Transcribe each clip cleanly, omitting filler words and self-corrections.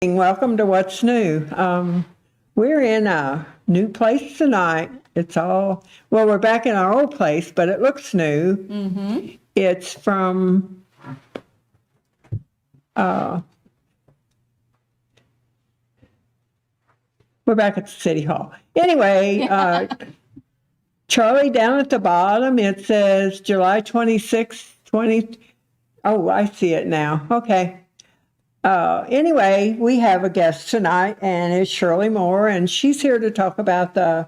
Welcome to What's New. We're in a new place tonight. We're back in our old place, but it looks new. Mm-hmm. It's from, we're back at the City Hall. Anyway, Charlie, down at the bottom, it says July 26th, oh, I see it now. Okay. Anyway, we have a guest tonight, and it's Shirley Moore, and she's here to talk about the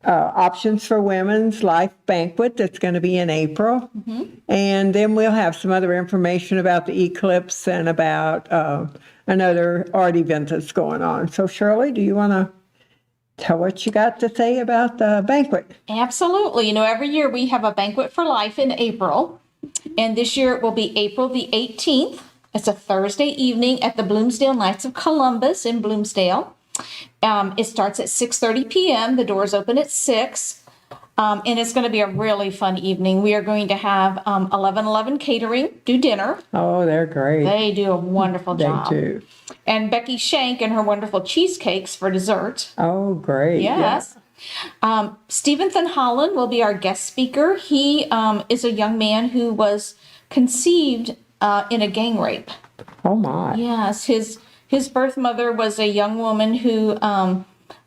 Options for Women's Life Banquet that's going to be in April. Mm-hmm. And then we'll have some other information about the eclipse and about another art event that's going on. So, Shirley, do you want to tell what you got to say about the banquet? Absolutely. Every year we have a banquet for life in April, and this year it will be April the 18th. It's a Thursday evening at the Bloomsdale Knights of Columbus in Bloomsdale. It starts at 6:30 p.m. The doors open at 6. And it's going to be a really fun evening. We are going to have 1111 Catering do dinner. Oh, they're great. They do a wonderful job. They do. And Becky Shank and her wonderful cheesecakes for dessert. Oh, great. Yes. Yeah. Stephen Holland will be our guest speaker. He is a young man who was conceived in a gang rape. Oh, my. Yes. His birth mother was a young woman who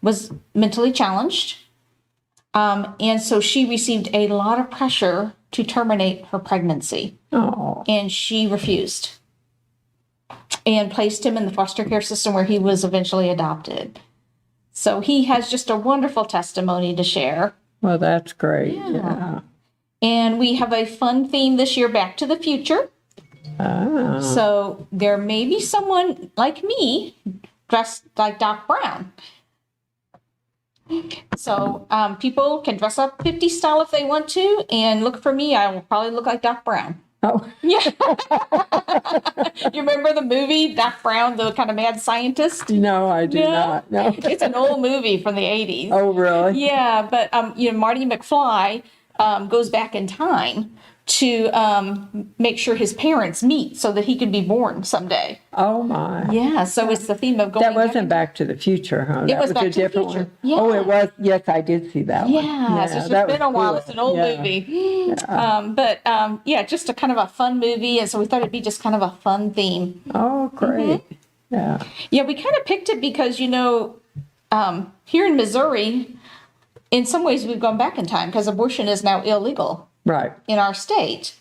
was mentally challenged. And so she received a lot of pressure to terminate her pregnancy. Oh. And she refused and placed him in the foster care system where he was eventually adopted. So he has just a wonderful testimony to share. Well, that's great. Yeah. And we have a fun theme this year, Back to the Future. Ah. So there may be someone like me dressed like Doc Brown. So people can dress up 50 style if they want to, and look for me. I will probably look like Doc Brown. Oh. Yeah. You remember the movie Doc Brown, the kind of mad scientist? No, I do not. No. It's an old movie from the 80s. Oh, really? Yeah, but Marty McFly goes back in time to make sure his parents meet so that he could be born someday. Oh, my. Yeah, so it's the theme of going That wasn't Back to the Future, huh? It That was Back a to the different Future. one. Yeah. Oh, it was? Yes, I did see that one. Yeah, so it's been a while. Cool. It's an old movie. Yeah. Just a kind of a fun movie. And so we thought it'd be just kind of a fun theme. Oh, great. Yeah. Yeah, we kind of picked it because, here in Missouri, in some ways we've gone back in time because abortion is now illegal Right. in our state.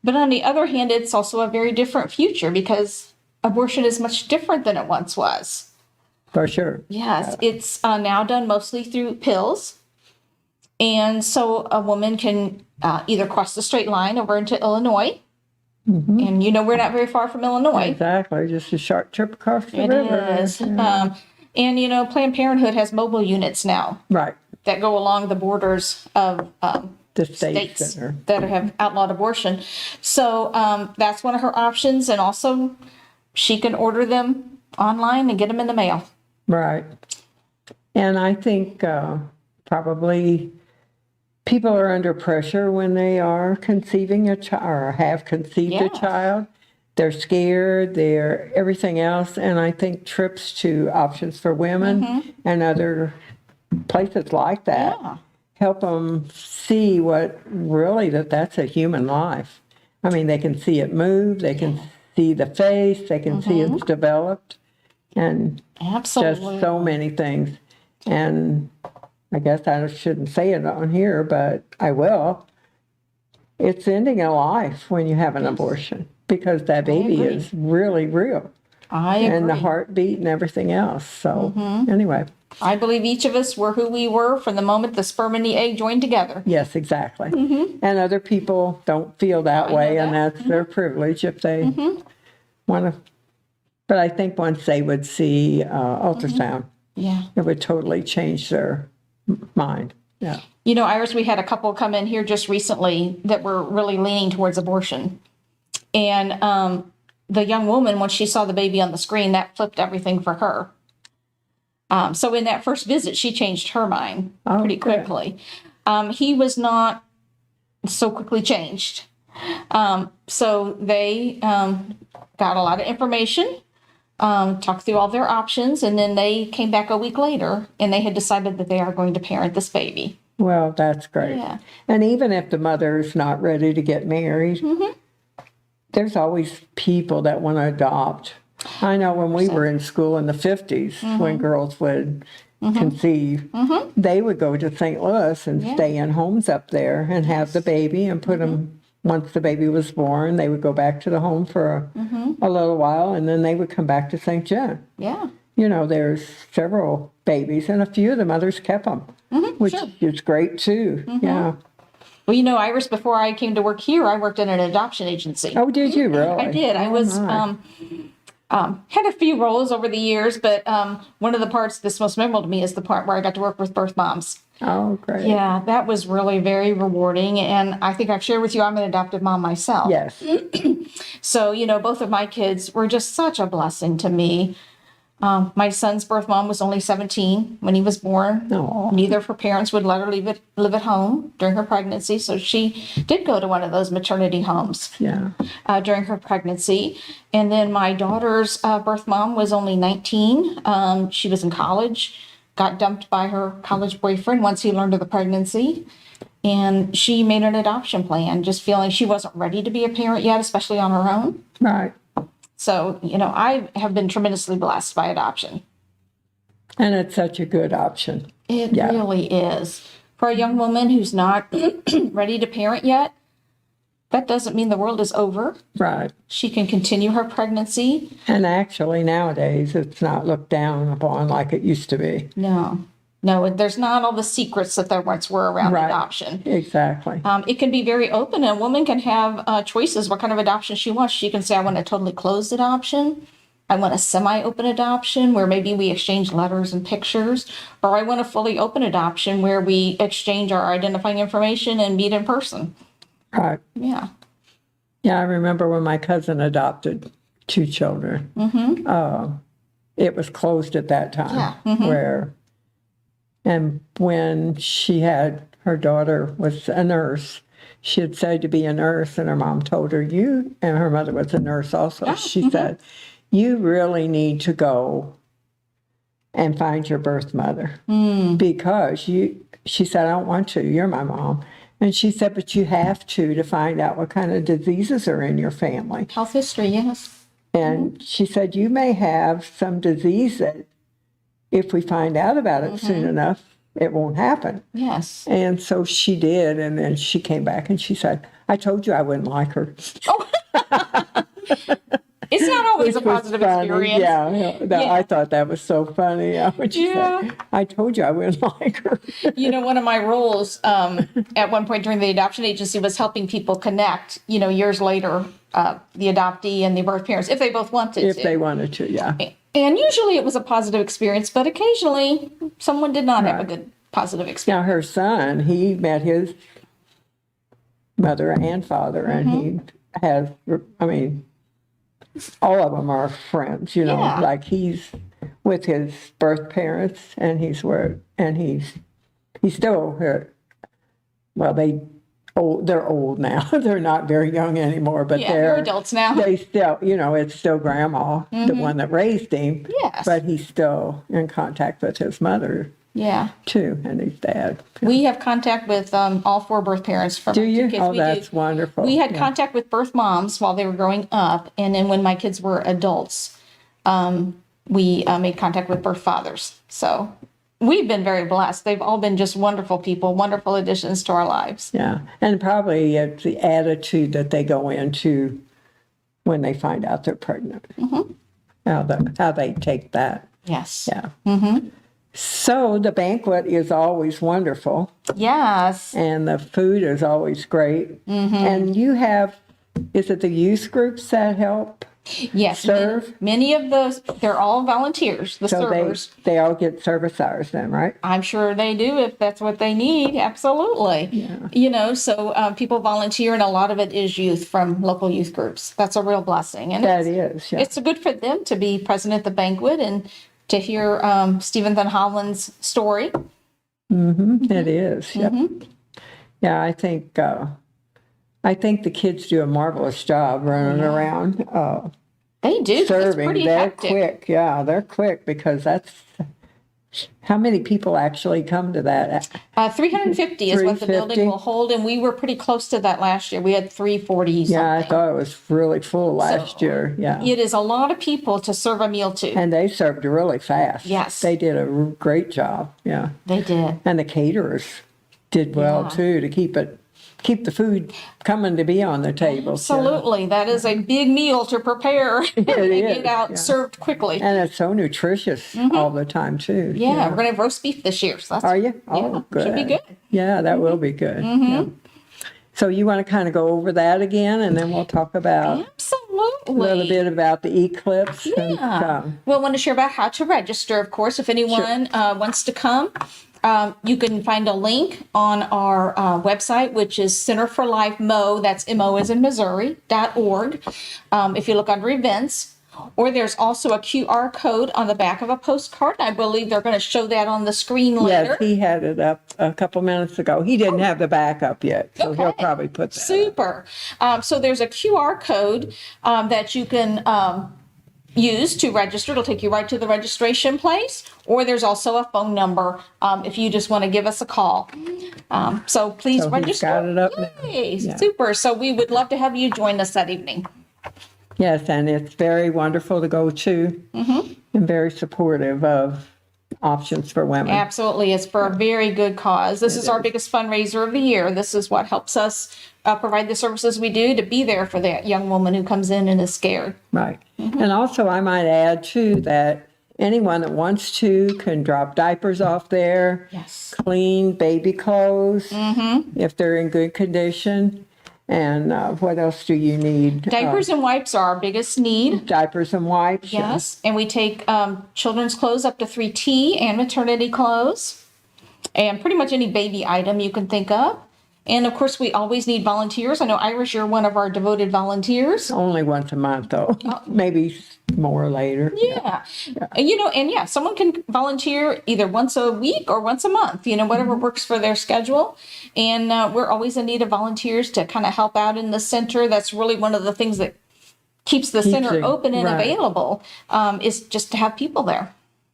But on the other hand, it's also a very different future because abortion is much different than it once was. For sure. Yes, it's now done mostly through pills. And so a woman can either cross the straight line over into Illinois. Mm-hmm. And we're not very far from Illinois. Exactly. Just a short trip across the It river. is. And Planned Parenthood has mobile units now. Right. That go along the borders of The states that have outlawed abortion. So that's one of her options. And also she can order them online and get them in the mail. Right. And I think probably people are under pressure when they are conceiving a child or have conceived a child. They're scared, they're everything else. And I think trips to Options for Women and other places like that help them see that's a human life. I mean, they can see it move, they can see the face, they can see it's developed, and Absolutely. just so many things. And I guess I shouldn't say it on here, but I will. It's ending a life when you have an abortion because that baby is really real. I agree. And the heartbeat and everything else. So anyway. I believe each of us were who we were from the moment the sperm and the egg joined together. Yes, exactly. And other people don't feel that way, and that. that's their privilege if they want to. But I think once they would see ultrasound, it would totally change their mind. Yeah. Iris, we had a couple come in here just recently that were really leaning towards abortion. And the young woman, when she saw the baby on the screen, that flipped everything for her. So in that first visit, she changed her mind pretty quickly. He was not so quickly changed. So they got a lot of information. talked through all their options, and then they came back a week later and they had decided that they are going to parent this baby. Well, that's great. Yeah. And even if the mother is not ready to get married, there's always people that want to adopt. I know when we were in school in the 50s, when girls would conceive, they would go to St. Louis and stay in homes up there and have the baby and put them, once the baby was born, they would go back to the home for a little while, and then they would come back to St. John. Yeah. You know, there's several babies, and a few of the mothers kept them, which is great too. Yeah. Well, you know, Iris, before I came to work here, I worked in an adoption agency. Oh, did you really? I did. I was had a few roles over the years, but one of the parts that's most memorable to me is the part where I got to work with birth moms. Oh, great. Yeah, that was really very rewarding. And I think I've shared with you, I'm an adopted mom myself. Yes. So, you know, both of my kids were just such a blessing to me. My son's birth mom was only 17 when he was born. Aw. Neither of her parents would let her live at home during her pregnancy. So she did go to one of those maternity homes Yeah. during her pregnancy. And then my daughter's birth mom was only 19. She was in college, got dumped by her college boyfriend once he learned of the pregnancy. And she made an adoption plan, just feeling she wasn't ready to be a parent yet, especially on her own. Right. So, you know, I have been tremendously blessed by adoption. And it's such a good option. It Yeah. really is. For a young woman who's not ready to parent yet, that doesn't mean the world is over. Right. She can continue her pregnancy. And actually, nowadays, it's not looked down upon like it used to be. No, there's not all the secrets that there once were around Right. adoption. Exactly. It can be very open, and a woman can have choices what kind of adoption she wants. She can say, I want a totally closed adoption. I want a semi-open adoption where maybe we exchange letters and pictures, or I want a fully open adoption where we exchange our identifying information and meet in person. Right. Yeah. Yeah, I remember when my cousin adopted 2 children. It was closed at that time. Yeah. And when she had, her daughter was a nurse, she had said to be a nurse, and her mom told her, and her mother was a nurse also. She said, you really need to go and find your birth mother because she said, I don't want to, you're my mom. And she said, but you have to find out what kind of diseases are in your family. Health history, yes. And she said, you may have some disease that if we find out about it soon enough, it won't happen. Yes. And so she did. And then she came back and she said, I told you I wouldn't like her. It's not always a Which was positive funny. experience. Yeah, I thought that was so funny. When she said, I told you I wouldn't like her. You know, one of my roles at one point during the adoption agency was helping people connect, you know, years later, the adoptee and the birth parents, if they both wanted to. If they wanted to, yeah. And usually it was a positive experience, but occasionally someone did not have a good positive experience. Now, her son, he met his mother and father, and he has, I mean, all of them are friends, you know, Yeah. like he's with his birth parents, and he's still here. Well, they're old now. They're not very young anymore, but They're adults now. They still, you know, it's still grandma, the one that raised him. Yes. But he's still in contact with his mother Yeah. too, and his dad. We have contact with all 4 birth parents from Do our 2 you? kids. Oh, We that's do. wonderful. We had Yeah. contact with birth moms while they were growing up, and then when my kids were adults, we made contact with birth fathers. So we've been very blessed. They've all been just wonderful people, wonderful additions to our lives. Yeah, and probably it's the attitude that they go into when they find out they're pregnant. How they take that. Yes. Yeah. So the banquet is always wonderful, Yes. and the food is always great. And you have, is it the youth groups that help Yes. serve? Many of those, they're all volunteers, the So servers. they all get service hours then, right? I'm sure they do if that's what they need. Absolutely. Yeah. You know, so people volunteer, and a lot of it is youth from local youth groups. That's a real blessing. And That is, yeah. it's good for them to be present at the banquet and to hear Stephen Van Hollen's story. It is, yeah. Yeah, I think the kids do a marvelous job running around. They do. It's serving. pretty They're hectic. quick. Yeah, they're quick because that's how many people actually come to that? 350 is what the 350? building will hold, and we were pretty close to that last year. We had 340 Yeah, I something. thought it was really full last So, year. Yeah. It is a lot of people to serve a meal to. And they served really fast. Yes. They did a great job. Yeah. They did. And the caterers did well Yeah. too to keep the food coming to be on the table. Absolutely. That is a big meal to prepare and is, get out yeah. served quickly. And it's so nutritious all the time too. Yeah, we're going to have roast beef this year. So that's, Are you? Yeah, Oh, good. should be good. Yeah, that will be good. Yeah. So you want to kind of go over that again, and then we'll talk about Absolutely. a little bit about the eclipse. And, Yeah. We'll want to share about how to register, of course, if anyone wants to come. You can find a link on our website, which is Center for Life Mo, that's MO as in Missouri.org. If you look under events, or there's also a QR code on the back of a postcard. I believe they're going to show that on the screen later. Yes, he had it up a couple minutes ago. He didn't have the backup yet, so he'll Okay. probably put that up. Super. So there's a QR code that you can use to register. It'll take you right to the registration place, or there's also a phone number if you just want to give us a call. So please So he's register. got it up now. Yay, Yeah. super. So we would love to have you join us that evening. Yes, and it's very wonderful to go to and very supportive of options for women. Absolutely. It's for a very good cause. This is our biggest fundraiser of the year. This is what helps us provide the services we do to be there for that young woman who comes in and is scared. Right. And also, I might add, too, that anyone that wants to can drop diapers off there, Yes. clean baby clothes if they're in good condition. And what else do you need? Diapers and wipes are our biggest need. Diapers and wipes. Yes. And we take children's clothes up to 3T and maternity clothes and pretty much any baby item you can think of. And of course, we always need volunteers. I know, Irish, you're one of our devoted volunteers. Only once a month, though. Maybe more later. Yeah. Someone can volunteer either once a week or once a month, whatever works for their schedule. And we're always in need of volunteers to kind of help out in the center. That's really one of the things that keeps the center it- open and right. available, is just to have people there.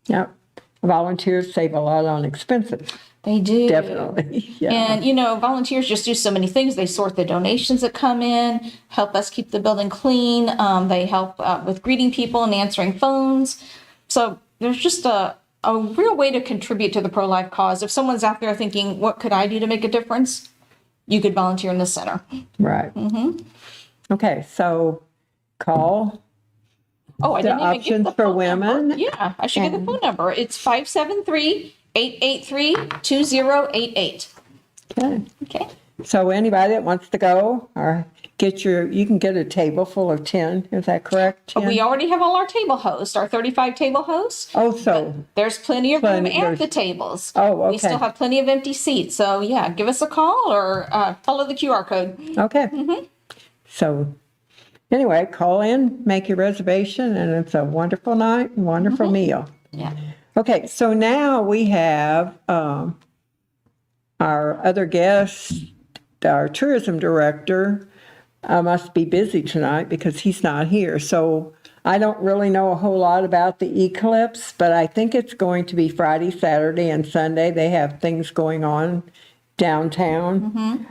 Yep. Volunteers save a lot on expenses. They do. Definitely. Yeah. And, volunteers just do so many things. They sort the donations that come in, help us keep the building clean. They help with greeting people and answering phones. So there's just a real way to contribute to the pro-life cause. If someone's out there thinking, what could I do to make a difference? You could volunteer in the center. Right. Okay, so call. Oh, I The didn't even give options the for phone number. women. Yeah, I should get the phone number. It's 573-883-2088. Okay. Okay. So anybody that wants to go or you can get a table full of 10. Is that correct? 10? We already have all our table hosts, our 35 table hosts. Oh, so There's plenty of room Plenty- at there's- the tables. Oh, We still okay. have plenty of empty seats. So, yeah, give us a call or follow the QR code. okay. So anyway, call in, make your reservation, and it's a wonderful night, wonderful meal. Yeah. Okay, so now we have our other guest, our tourism director, must be busy tonight because he's not here. So I don't really know a whole lot about the eclipse, but I think it's going to be Friday, Saturday, and Sunday. They have things going on downtown.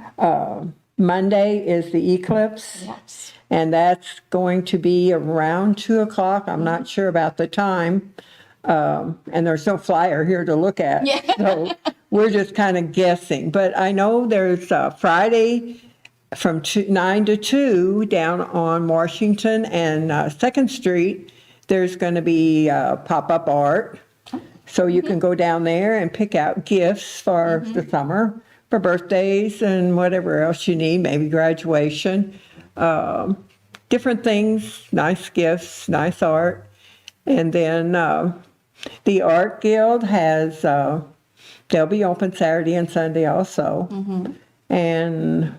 Monday is the eclipse. Yes. And that's going to be around 2 o'clock. I'm not sure about the time. And there's no flyer here to look at. Yeah. So we're just kind of guessing. But I know there's Friday from 9 to 2 down on Washington and 2nd Street. There's going to be pop-up art. So you can go down there and pick out gifts for the summer, for birthdays and whatever else you need, maybe graduation. Different things, nice gifts, nice art. And then the Art Guild has, they'll be open Saturday and Sunday also. And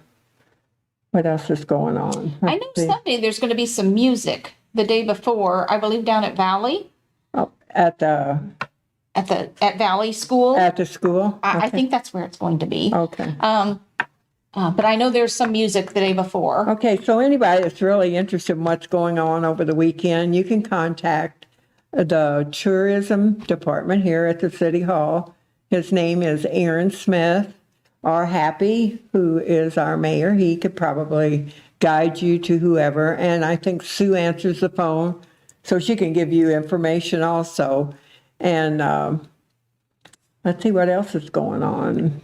what else is going on? I know Sunday there's going to be some music the day before, I believe down at Valley, Oh, at the at Valley School. school? I think that's where it's going to be. Okay. But I know there's some music the day before. Okay, so anybody that's really interested in what's going on over the weekend, you can contact the tourism department here at the City Hall. His name is Aaron Smith, or Happy, who is our mayor. He could probably guide you to whoever. And I think Sue answers the phone, so she can give you information also. And let's see what else is going on.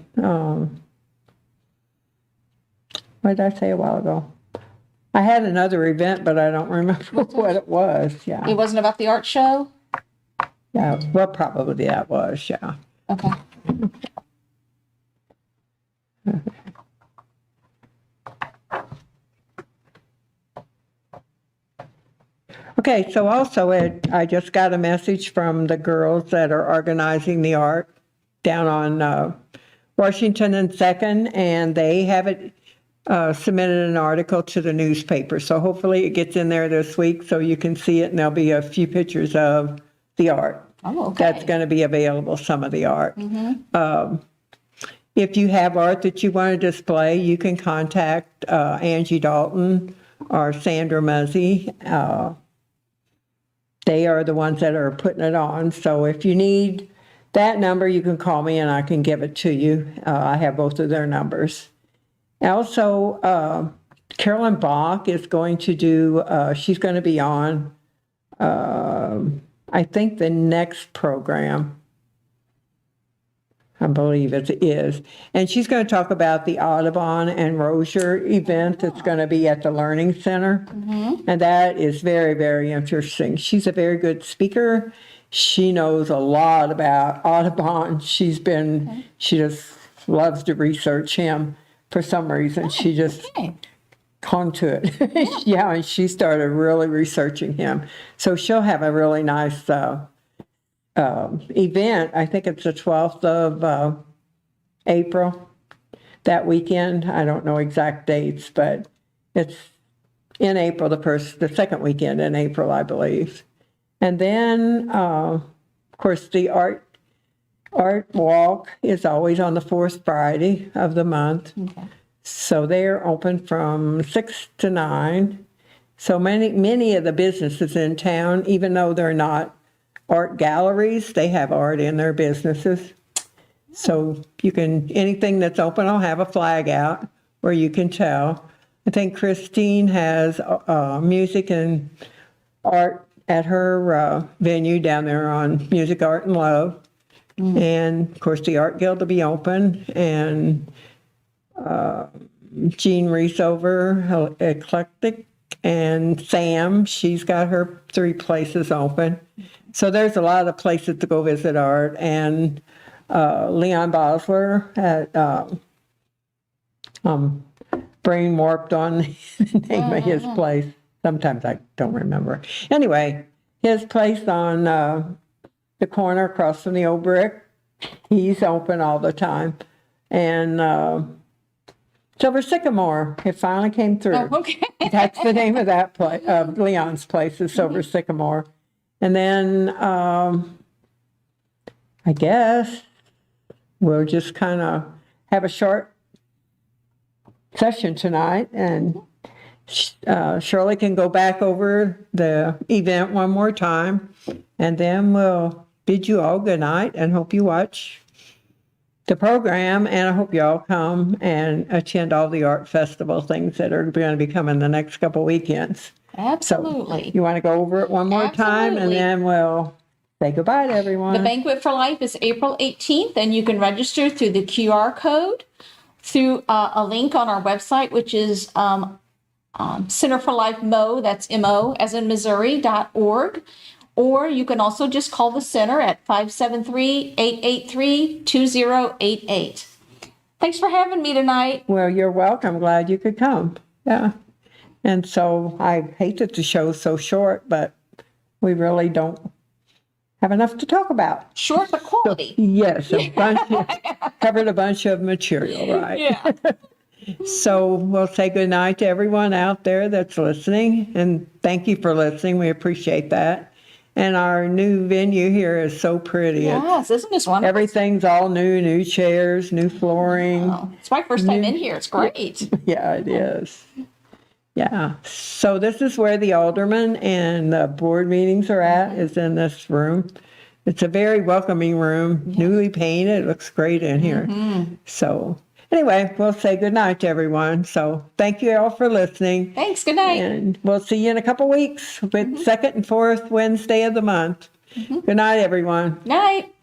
What did I say a while ago? I had another event, but I don't remember what it was. Yeah. It wasn't about the art show? Yeah. Well, probably that was. Yeah. Okay. Okay. So also, I just got a message from the girls that are organizing the art down on Washington and 2nd, and they have it submitted an article to the newspaper. So hopefully it gets in there this week so you can see it, and there'll be a few pictures of the art. Oh, okay. That's going to be available, some of the art. If you have art that you want to display, you can contact Angie Dalton or Sandra Muzzy. They are the ones that are putting it on. So if you need that number, you can call me and I can give it to you. I have both of their numbers. Also, Carolyn Bach is going to do, she's going to be on, I think, the next program. I believe it is. And she's going to talk about the Audubon and Rozier event that's going to be at the Learning Center. And that is very, very interesting. She's a very good speaker. She knows a lot about Audubon. She just loves to research him. For some reason, she just clung to it. Yeah, and she started really researching him. So she'll have a really nice event. I think it's the 12th of April, that weekend. I don't know exact dates, but it's in April, the second weekend in April, I believe. And then, of course, the art walk is always on the fourth Friday of the month. Okay. So they're open from 6 to 9. So many of the businesses in town, even though they're not art galleries, they have art in their businesses. So anything that's open, I'll have a flag out where you can tell. I think Christine has music and art at her venue down there on Music, Art, and Love. And, of course, the Art Guild will be open, and Jean Reesover, Eclectic, and Sam, she's got her 3 places open. So there's a lot of places to go visit art, and Leon Bosler at brain warped on the name of his place. Sometimes I don't remember. Anyway, his place on the corner across from the old brick, he's open all the time. And Silver Sycamore, it finally came through. Oh, okay. That's the name of that place, Leon's place is Silver Sycamore. And then I guess we'll just kind of have a short session tonight, and Shirley can go back over the event one more time, and then we'll bid you all good night and hope you watch the program, and I hope you all come and attend all the art festival things that are going to be coming the next couple weekends. Absolutely. So you want to go over it one more time, and then we'll say goodbye to everyone. The Banquet for Life is April 18th, and you can register through the QR code, through a link on our website, which is Center for Life Mo, that's M-O, as in Missouri.org. Or you can also just call the center at 573-883-2088. Thanks for having me tonight. Well, you're welcome. Glad you could come. Yeah. And so I hate that the show's so short, but we really don't have enough to talk about. Short but quality. So, yes, covered a bunch of material, right? Yeah. So we'll say good night to everyone out there that's listening, and thank you for listening. We appreciate that. And our new venue here is so pretty. Yes, isn't this wonderful? Everything's all new chairs, new flooring. Oh, it's my first time in here. It's great. Yeah, it is. Yeah. So this is where the aldermen and the board meetings are at, is in this room. It's a very welcoming room, newly painted. It looks great in here. So anyway, we'll say good night to everyone. So thank you all for listening. Thanks. Good night. And we'll see you in a couple weeks with second and fourth Wednesday of the month. Good night, everyone. Night.